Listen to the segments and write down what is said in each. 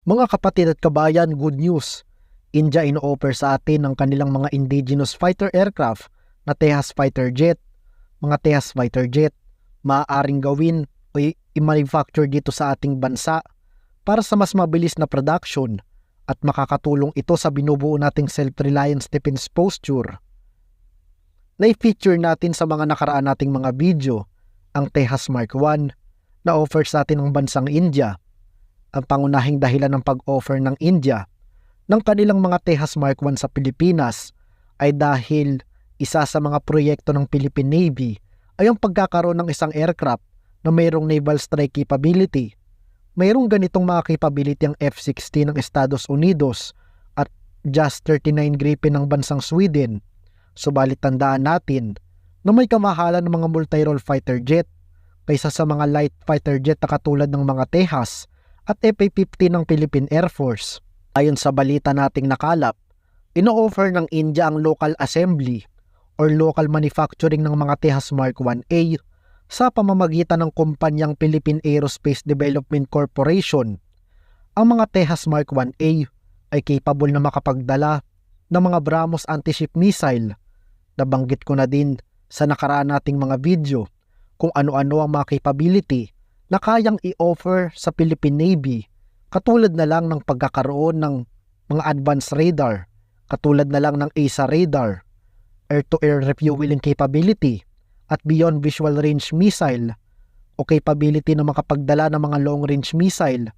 Mga kapatid at kabayan, good news. India ino-offer sa atin ng kanilang mga indigenous fighter aircraft na Tejas fighter jet. Mga Tejas fighter jet, maaaring gawin o i-manufacture dito sa ating bansa para sa mas mabilis na production at makakatulong ito sa binubuo nating self-reliance defense posture. Na-feature natin sa mga nakaraan nating mga video ang Tejas Mark I na offer sa atin ng bansang India. Ang pangunahing dahilan ng pag-offer ng India ng kanilang mga Tejas Mark I sa Pilipinas ay dahil isa sa mga proyekto ng Philippine Navy ay ang pagkakaroon ng isang aircraft na mayroong naval strike capability. Mayroong ganitong mga capability ang F-16 ng Estados Unidos at JAS-39 Gripen ng bansang Sweden. Subalit tandaan natin na may kamahalan ng mga multi-role fighter jet kaysa sa mga light fighter jet na katulad ng mga Tejas at FA-50 ng Philippine Air Force. Ayon sa balita nating nakalap, ino-offer ng India ang local assembly or local manufacturing ng mga Tejas Mark I-A sa pamamagitan ng kumpanyang Philippine Aerospace Development Corporation. Ang mga Tejas Mark I-A ay capable na makapagdala ng mga BrahMos anti-ship missile. Nabanggit ko na din sa nakaraan nating mga video kung ano-ano ang mga capability na kayang i-offer sa Philippine Navy, katulad na lang ng pagkakaroon ng mga advanced radar, katulad na lang ng AESA radar, air-to-air refueling capability, at beyond visual range missile o capability na makapagdala ng mga long-range missile,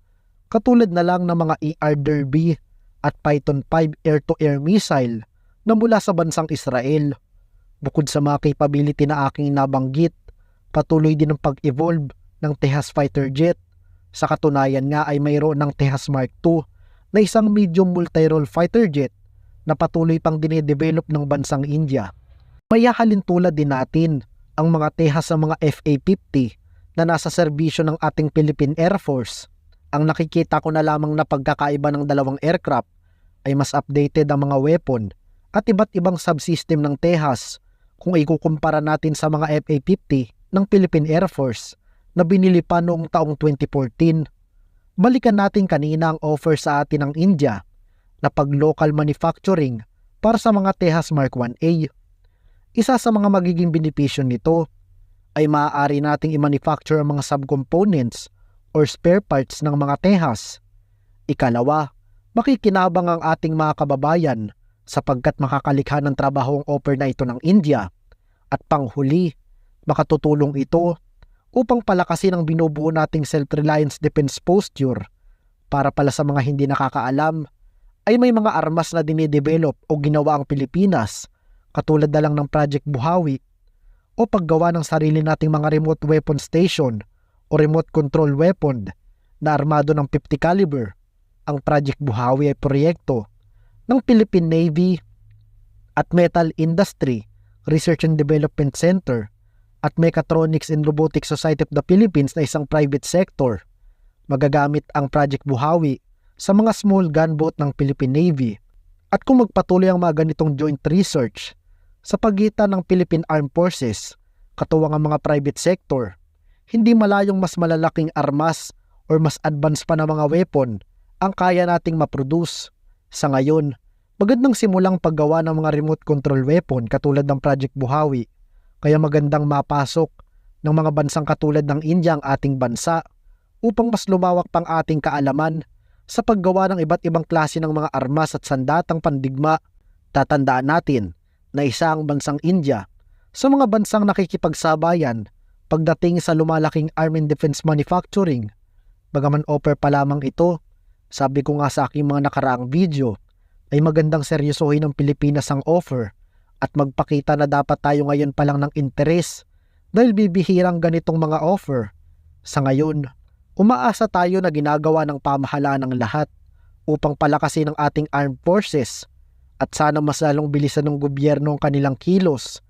katulad na lang ng mga ER-Derby at Python 5 air-to-air missile na mula sa bansang Israel. Bukod sa mga capability na aking nabanggit, patuloy din ang pag-evolve ng Tejas fighter jet. Sa katunayan nga ay mayroon ng Tejas Mark II na isang medium multi-role fighter jet na patuloy pang dinedevelop ng bansang India. May hahalintulad din natin ang mga Tejas sa mga FA-50 na nasa serbisyo ng ating Philippine Air Force. Ang nakikita ko na lamang na pagkakaiba ng dalawang aircraft ay mas updated ang mga weapon at iba't ibang subsystem ng Tejas kung ikukumpara natin sa mga FA-50 ng Philippine Air Force na binili pa noong taong 2014. Balikan natin kanina ang offer sa atin ng India na pag-local manufacturing para sa mga Tejas Mark I-A. Isa sa mga magiging benepisyo nito ay maaari nating i-manufacture ang mga subcomponents or spare parts ng mga Tejas. Ikalawa, makikinabang ang ating mga kababayan sapagkat makakalikha ng trabaho ang offer na ito ng India. At panghuli, makatutulong ito upang palakasin ang binubuo nating self-reliance defense posture. Para pala sa mga hindi nakakaalam, ay may mga armas na dinidevelop o ginawa ang Pilipinas, katulad na lang ng Project Buhawi o paggawa ng sarili nating mga remote weapon station o remote control weapon na armado ng 50 caliber. Ang Project Buhawi ay proyekto ng Philippine Navy at Metal Industry Research and Development Center at Mechatronics and Robotics Society of the Philippines na isang private sector. Magagamit ang Project Buhawi sa mga small gunboat ng Philippine Navy. At kung magpatuloy ang mga ganitong joint research sa pagitan ng Philippine Armed Forces, katuwang ang mga private sector, hindi malayong mas malalaking armas or mas advanced pa na mga weapon ang kaya nating maproduce. Sa ngayon, magandang simulang paggawa ng mga remote control weapon katulad ng Project Buhawi. Kaya magandang mapasok ng mga bansang katulad ng India ang ating bansa upang mas lumawak pang ating kaalaman sa paggawa ng iba't ibang klase ng mga armas at sandatang pandigma. Tatandaan natin na isa ang bansang India sa mga bansang nakikipagsabayan pagdating sa lumalaking arm and defense manufacturing. Bagaman offer pa lamang ito, sabi ko nga sa aking mga nakaraang video, ay magandang seryosohin ng Pilipinas ang offer at magpakita na dapat tayo ngayon pa lang ng interes dahil bibihirang ganitong mga offer. Sa ngayon, umaasa tayo na ginagawa ng pamahalaan ng lahat upang palakasin ang ating armed forces at sana mas lalong bilisan ng gobyerno ang kanilang kilos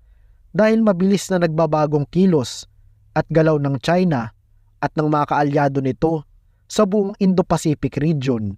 dahil mabilis na nagbabagong kilos at galaw ng China at ng mga kaalyado nito sa buong Indo-Pacific region.